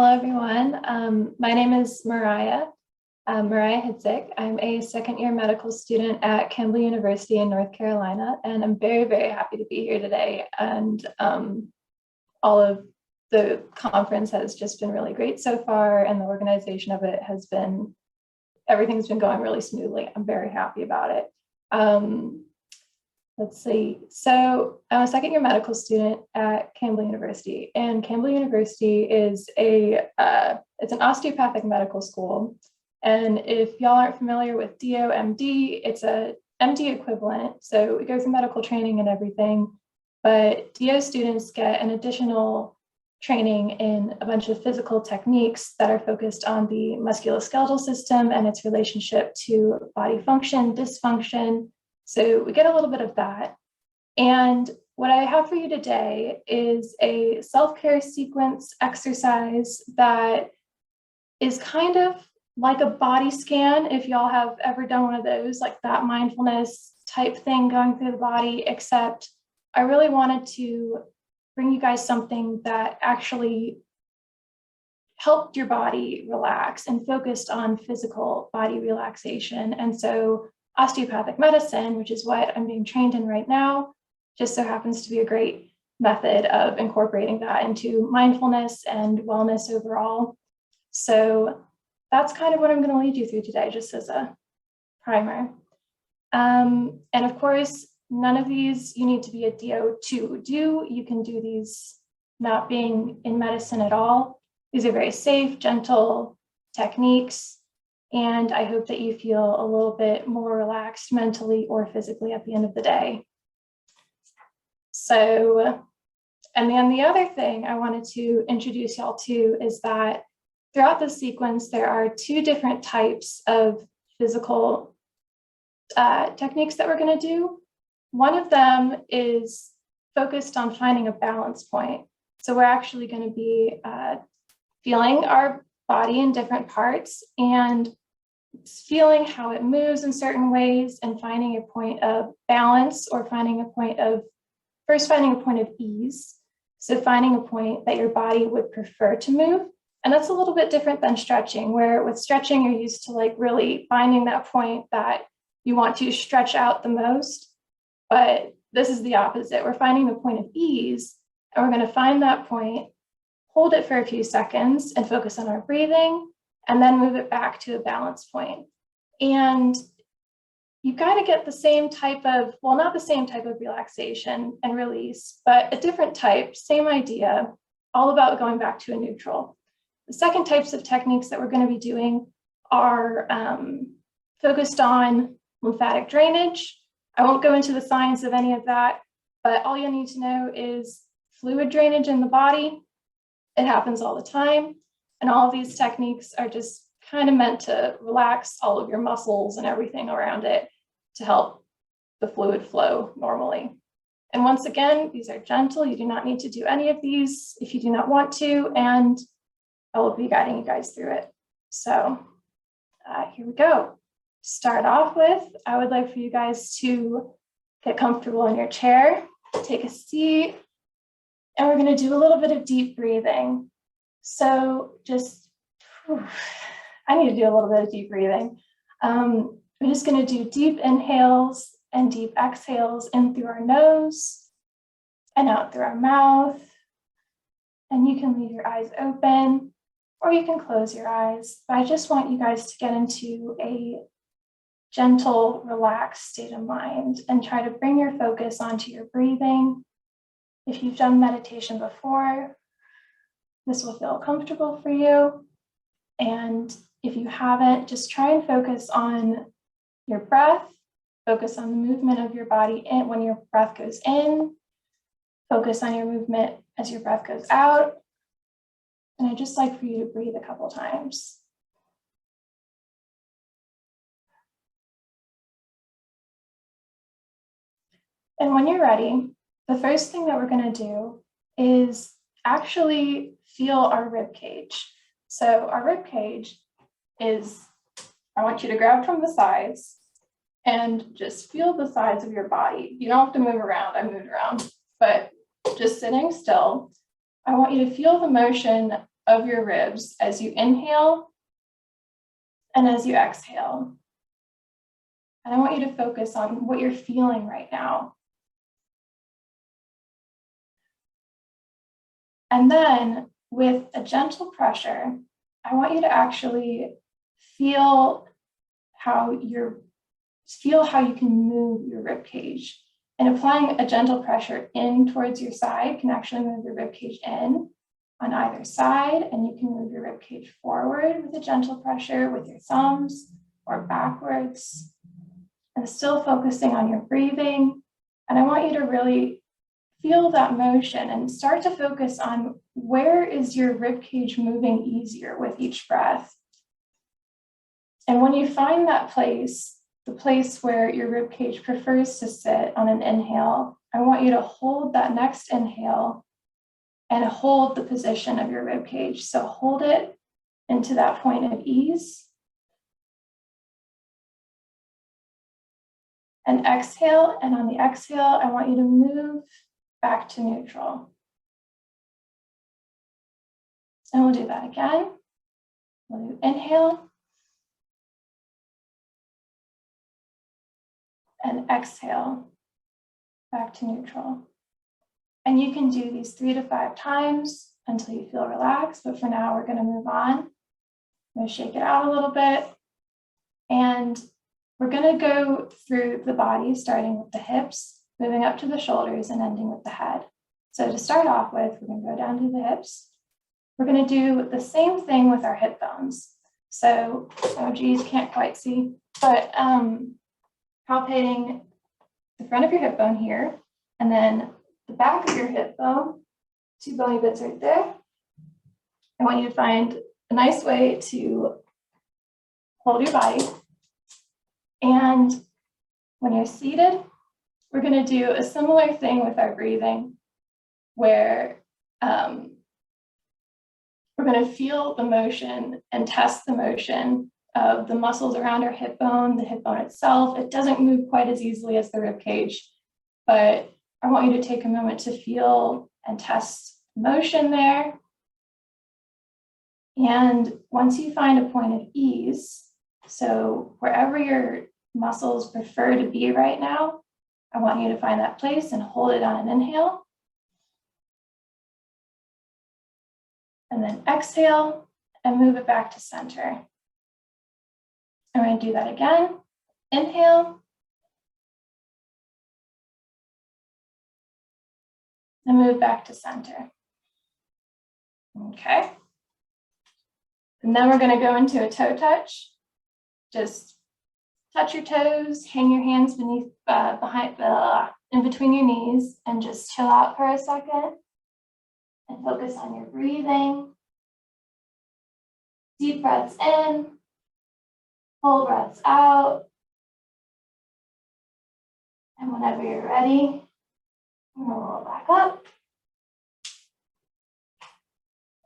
Hello, everyone. My name is Mariah, Mariah Hydzik. I'm a second-year medical student at Campbell University in North Carolina, and I'm very, very happy to be here today. And all of the conference has just been really great so far, and the organization of it has been, everything's been going really smoothly. I'm very happy about it. Let's see. So I'm a second-year medical student at Campbell University, and Campbell University is it's an osteopathic medical school. And if y'all aren't familiar with DO-MD, it's a MD equivalent. So we go through medical training and everything, but DO students get an additional training in a bunch of physical techniques that are focused on the musculoskeletal system and its relationship to body function, dysfunction. So we get a little bit of that. And what I have for you today is a self-care sequence exercise that is kind of like a body scan, if y'all have ever done one of those, like that mindfulness type thing going through the body, except I really wanted to bring you guys something that actually helped your body relax and focused on physical body relaxation. And so osteopathic medicine, which is what I'm being trained in right now, just so happens to be a great method of incorporating that into mindfulness and wellness overall. So that's kind of what I'm going to lead you through today, just as a primer. And of course, none of these you need to be a DO to do. You can do these not being in medicine at all. These are very safe, gentle techniques. And I hope that you feel a little bit more relaxed mentally or physically at the end of the day. So, and then the other thing I wanted to introduce y'all to is that throughout the sequence, there are two different types of physical techniques that we're going to do. One of them is focused on finding a balance point. So we're actually going to be feeling our body in different parts and feeling how it moves in certain ways and finding a point of balance or finding a point of ease. So finding a point that your body would prefer to move. And that's a little bit different than stretching, where with stretching, you're used to like really finding that point that you want to stretch out the most. But this is the opposite. We're finding the point of ease, and we're going to find that point, hold it for a few seconds and focus on our breathing, and then move it back to a balance point. And you kind of get the same type of, well, not the same type of relaxation and release, but a different type, same idea, all about going back to a neutral. The second types of techniques that we're going to be doing are focused on lymphatic drainage. I won't go into the science of any of that, but all you need to know is fluid drainage in the body. It happens all the time. And all of these techniques are just kind of meant to relax all of your muscles and everything around it to help the fluid flow normally. And once again, these are gentle. You do not need to do any of these if you do not want to, and I will be guiding you guys through it. So here we go. To start off with, I would like for you guys to get comfortable in your chair, take a seat, and we're going to do a little bit of deep breathing. So just, I need to do a little bit of deep breathing. We're just going to do deep inhales and deep exhales in through our nose and out through our mouth. And you can leave your eyes open or you can close your eyes. But I just want you guys to get into a gentle, relaxed state of mind and try to bring your focus onto your breathing. If you've done meditation before, this will feel comfortable for you. And if you haven't, just try and focus on your breath, focus on the movement of your body when your breath goes in, focus on your movement as your breath goes out. And I'd just like for you to breathe a couple times. And when you're ready, the first thing that we're going to do is actually feel our rib cage. So our rib cage is, I want you to grab from the sides and just feel the sides of your body. You don't have to move around. I moved around, but just sitting still, I want you to feel the motion of your ribs as you inhale and as you exhale. And I want you to focus on what you're feeling right now. And then with a gentle pressure, I want you to actually feel how you can move your rib cage. And applying a gentle pressure in towards your side can actually move your rib cage in on either side, and you can move your rib cage forward with a gentle pressure with your thumbs or backwards, and still focusing on your breathing. And I want you to really feel that motion and start to focus on where is your rib cage moving easier with each breath. And when you find that place, the place where your rib cage prefers to sit on an inhale, I want you to hold that next inhale and hold the position of your rib cage. So hold it into that point of ease. And exhale, and on the exhale, I want you to move back to neutral. And we'll do that again. We'll do inhale. And exhale, back to neutral. And you can do these 3 to 5 times until you feel relaxed, but for now we're gonna move on. I'm gonna shake it out a little bit. And we're gonna go through the body, starting with the hips, moving up to the shoulders and ending with the head. So to start off with, we're gonna go down to the hips. We're gonna do the same thing with our hip bones. So, oh geez, can't quite see, but palpating the front of your hip bone here, and then the back of your hip bone, 2 bony bits right there. I want you to find a nice way to hold your body. And when you're seated, we're going to do a similar thing with our breathing, where we're going to feel the motion and test the motion of the muscles around our hip bone, the hip bone itself. It doesn't move quite as easily as the rib cage, but I want you to take a moment to feel and test motion there. And once you find a point of ease, so wherever your muscles prefer to be right now, I want you to find that place and hold it on an inhale. And then exhale and move it back to center. I'm going to do that again. Inhale. And move back to center. Okay. And then we're going to go into a toe touch. Just touch your toes, hang your hands beneath, in between your knees, and just chill out for a second and focus on your breathing. Deep breaths in, full breaths out. And whenever you're ready, we're going to roll back up.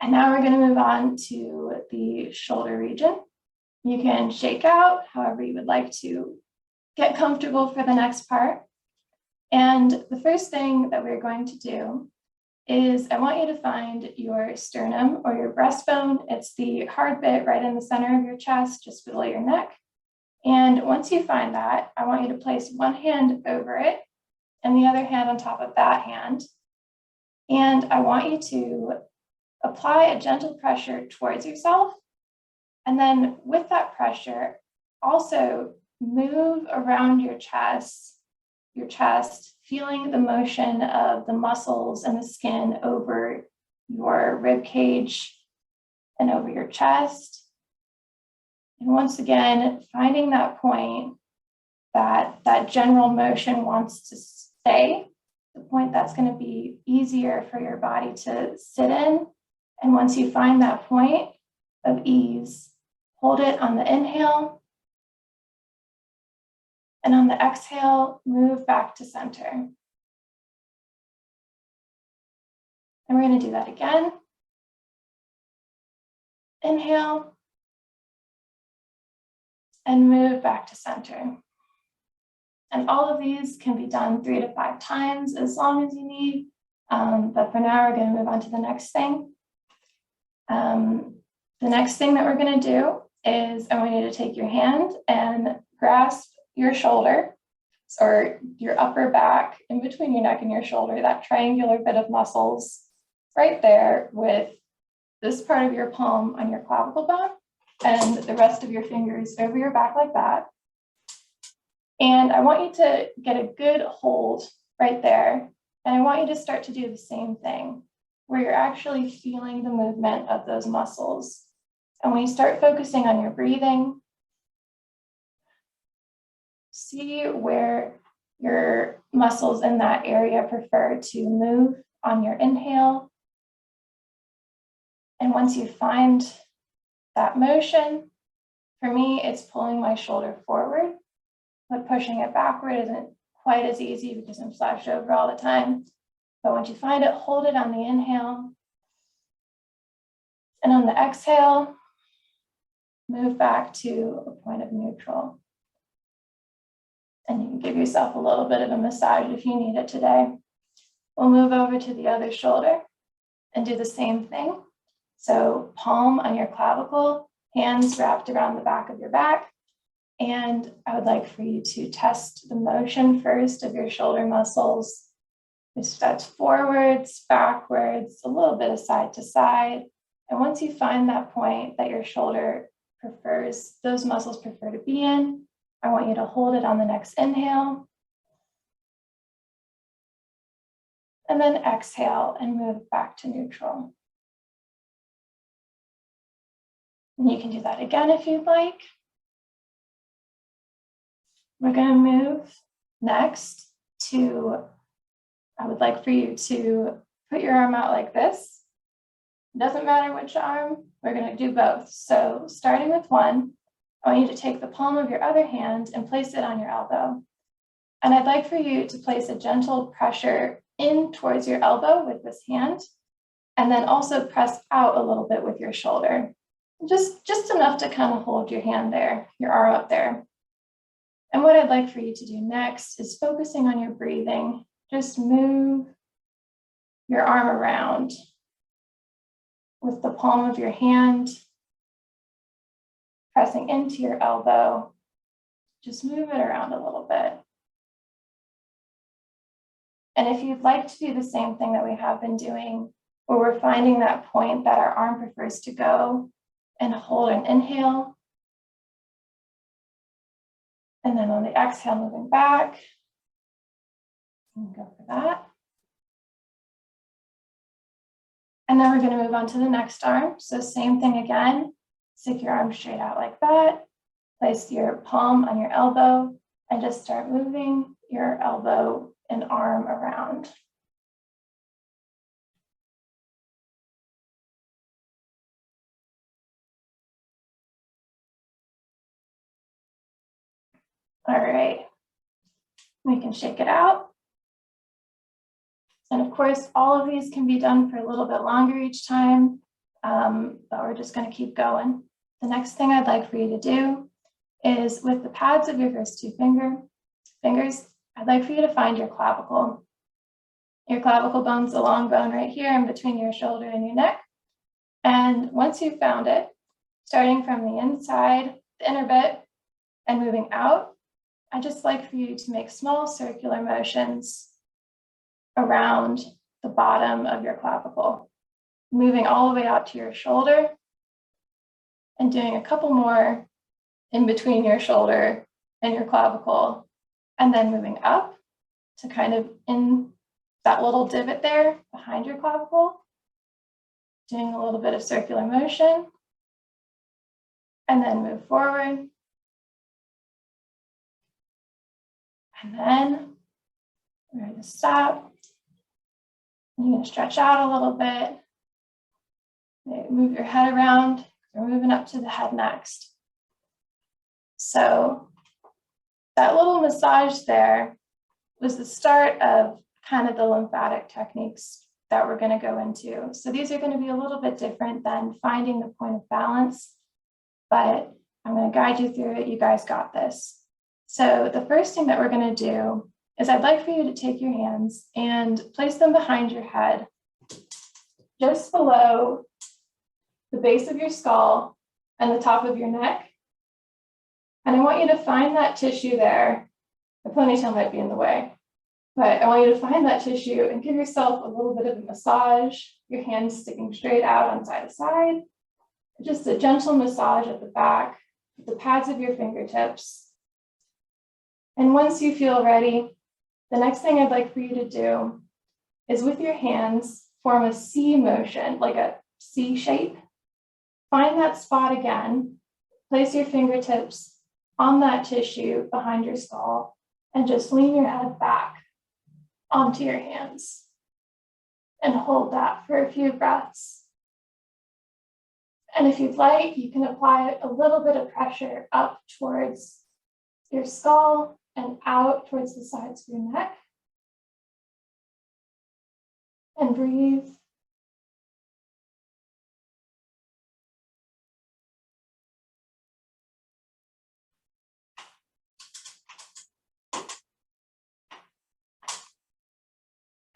And now we're going to move on to the shoulder region. You can shake out however you would like to get comfortable for the next part. And the first thing that we're going to do is I want you to find your sternum or your breastbone. It's the hard bit right in the center of your chest, just below your neck. And once you find that, I want you to place one hand over it and the other hand on top of that hand. And I want you to apply a gentle pressure towards yourself. And then with that pressure, also move around your chest, feeling the motion of the muscles and the skin over your rib cage and over your chest. And once again, finding that point that general motion wants to stay, the point that's going to be easier for your body to sit in. And once you find that point of ease, hold it on the inhale. And on the exhale, move back to center. And we're going to do that again. Inhale. And move back to center. And all of these can be done 3 to 5 times as long as you need. But for now, we're going to move on to the next thing. The next thing that we're going to do is I want you to take your hand and grasp your shoulder or your upper back in between your neck and your shoulder, that triangular bit of muscles right there with this part of your palm on your clavicle bone and the rest of your fingers over your back like that. And I want you to get a good hold right there. And I want you to start to do the same thing where you're actually feeling the movement of those muscles. And when you start focusing on your breathing, see where your muscles in that area prefer to move on your inhale. And once you find that motion, for me, it's pulling my shoulder forward, but pushing it backward isn't quite as easy because I'm slouched over all the time. But once you find it, hold it on the inhale. And on the exhale, move back to a point of neutral. And you can give yourself a little bit of a massage if you need it today. We'll move over to the other shoulder and do the same thing. So palm on your clavicle, hands wrapped around the back of your back. And I would like for you to test the motion first of your shoulder muscles. That's forwards, backwards, a little bit of side to side. And once you find that point that your shoulder prefers, those muscles prefer to be in, I want you to hold it on the next inhale. And then exhale and move back to neutral. And you can do that again if you'd like. We're going to move next to, I would like for you to put your arm out like this. It doesn't matter which arm, we're going to do both. So starting with one, I want you to take the palm of your other hand and place it on your elbow. And I'd like for you to place a gentle pressure in towards your elbow with this hand, and then also press out a little bit with your shoulder. Just enough to kind of hold your hand there, your arm up there. And what I'd like for you to do next is focusing on your breathing. Just move your arm around with the palm of your hand, pressing into your elbow. Just move it around a little bit. And if you'd like to do the same thing that we have been doing, where we're finding that point that our arm prefers to go and hold an inhale, and then on the exhale, moving back, and go for that. And then we're going to move on to the next arm. So same thing again, stick your arm straight out like that, place your palm on your elbow, and just start moving your elbow and arm around. All right, we can shake it out. And of course, all of these can be done for a little bit longer each time, but we're just going to keep going. The next thing I'd like for you to do is with the pads of your first two fingers, I'd like for you to find your clavicle. Your clavicle bone's a long bone right here in between your shoulder and your neck. And once you've found it, starting from the inside, the inner bit, and moving out, I'd just like for you to make small circular motions around the bottom of your clavicle, moving all the way out to your shoulder and doing a couple more in between your shoulder and your clavicle, and then moving up to kind of in that little divot there behind your clavicle, doing a little bit of circular motion, and then move forward. And then we're going to stop. You're going to stretch out a little bit. Move your head around. We're moving up to the head next. So that little massage there was the start of kind of the lymphatic techniques that we're going to go into. So these are going to be a little bit different than finding the point of balance, but I'm going to guide you through it. You guys got this. So the first thing that we're going to do is I'd like for you to take your hands and place them behind your head, just below the base of your skull and the top of your neck. And I want you to find that tissue there. The ponytail might be in the way, but I want you to find that tissue and give yourself a little bit of a massage, your hands sticking straight out on side to side. Just a gentle massage at the back, with the pads of your fingertips. And once you feel ready, the next thing I'd like for you to do is with your hands, form a C motion, like a C shape. Find that spot again, place your fingertips on that tissue behind your skull, and just lean your head back onto your hands and hold that for a few breaths. And if you'd like, you can apply a little bit of pressure up towards your skull and out towards the sides of your neck. And breathe.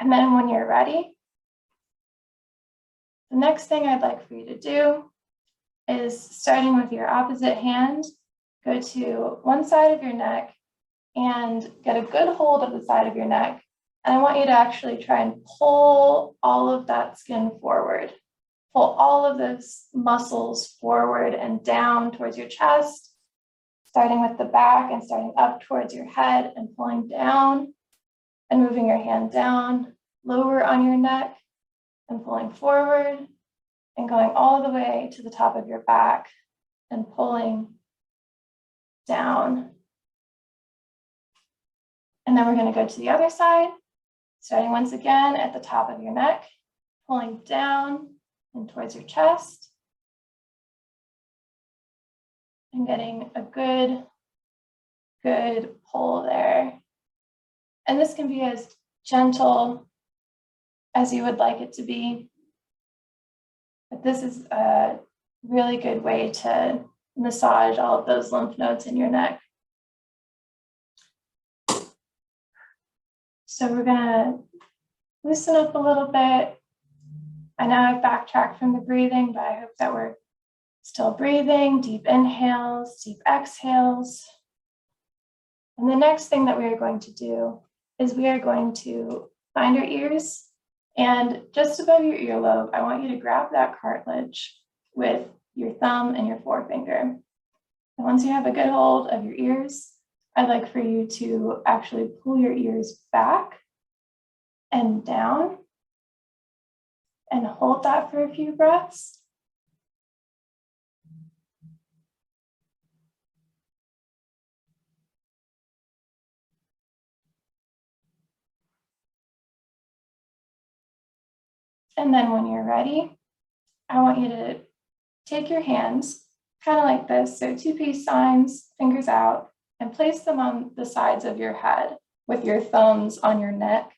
And then when you're ready, the next thing I'd like for you to do is, starting with your opposite hand, go to one side of your neck and get a good hold of the side of your neck. And I want you to actually try and pull all of that skin forward. Pull all of those muscles forward and down towards your chest, starting with the back and starting up towards your head and pulling down and moving your hand down, lower on your neck and pulling forward and going all the way to the top of your back and pulling down. And then we're going to go to the other side, starting once again at the top of your neck, pulling down and towards your chest, and getting a good pull there. And this can be as gentle as you would like it to be. But this is a really good way to massage all of those lymph nodes in your neck. So we're gonna loosen up a little bit. I know I've backtracked from the breathing, but I hope that we're still breathing, deep inhales, deep exhales. And the next thing that we are going to do is we are going to find our ears, and just above your earlobe, I want you to grab that cartilage with your thumb and your forefinger. And once you have a good hold of your ears, I'd like for you to actually pull your ears back and down and hold that for a few breaths. And then when you're ready, I want you to take your hands kind of like this, so two peace signs, fingers out, and place them on the sides of your head with your thumbs on your neck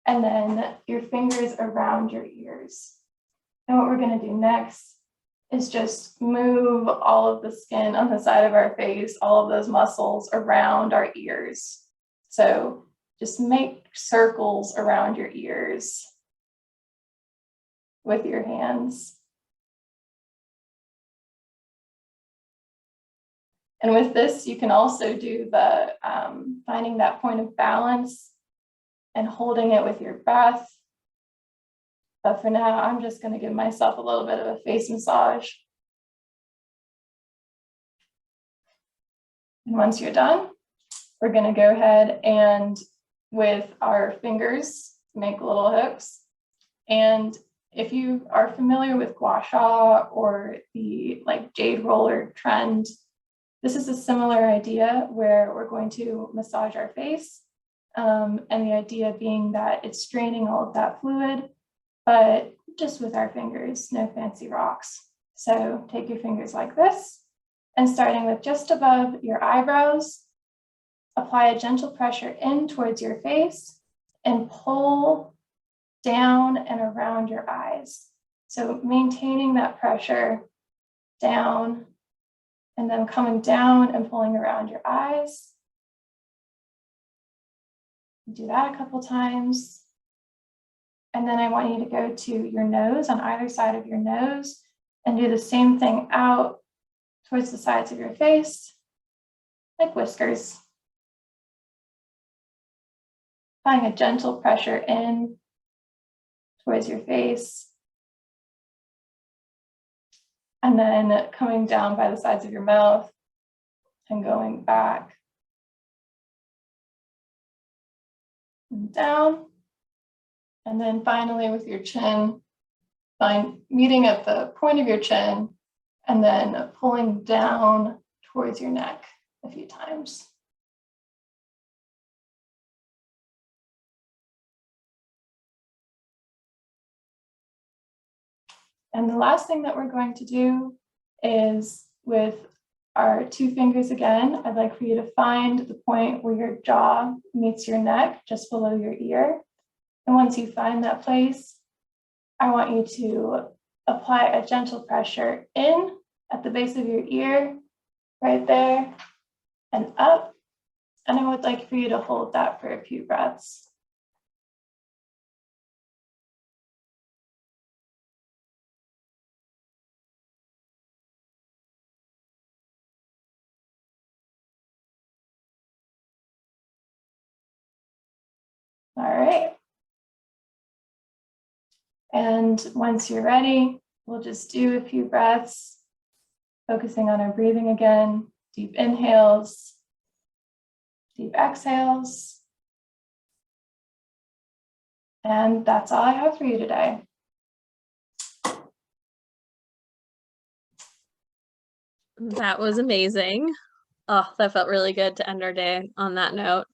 and then your fingers around your ears. And what we're going to do next is just move all of the skin on the side of our face, all of those muscles around our ears. So just make circles around your ears with your hands. And with this, you can also do the finding that point of balance and holding it with your breath. But for now, I'm just going to give myself a little bit of a face massage. And once you're done, we're going to go ahead and with our fingers, make little hooks. And if you are familiar with gua sha or the jade roller trend, this is a similar idea where we're going to massage our face. And the idea being that it's straining all of that fluid, but just with our fingers, no fancy rocks. So take your fingers like this, and starting with just above your eyebrows, apply a gentle pressure in towards your face and pull down and around your eyes. So maintaining that pressure down and then coming down and pulling around your eyes. Do that a couple times. And then I want you to go to your nose, on either side of your nose, And do the same thing out towards the sides of your face, like whiskers. Applying a gentle pressure in towards your face. And then coming down by the sides of your mouth and going back and down. And then finally with your chin, meeting at the point of your chin and then pulling down towards your neck a few times. And the last thing that we're going to do is with our 2 fingers again, I'd like for you to find the point where your jaw meets your neck, just below your ear. And once you find that place, I want you to apply a gentle pressure in at the base of your ear, right there, and up. And I would like for you to hold that for a few breaths. All right. And once you're ready, we'll just do a few breaths, focusing on our breathing again. Deep inhales, deep exhales. And that's all I have for you today. That was amazing. Oh, that felt really good to end our day on that note.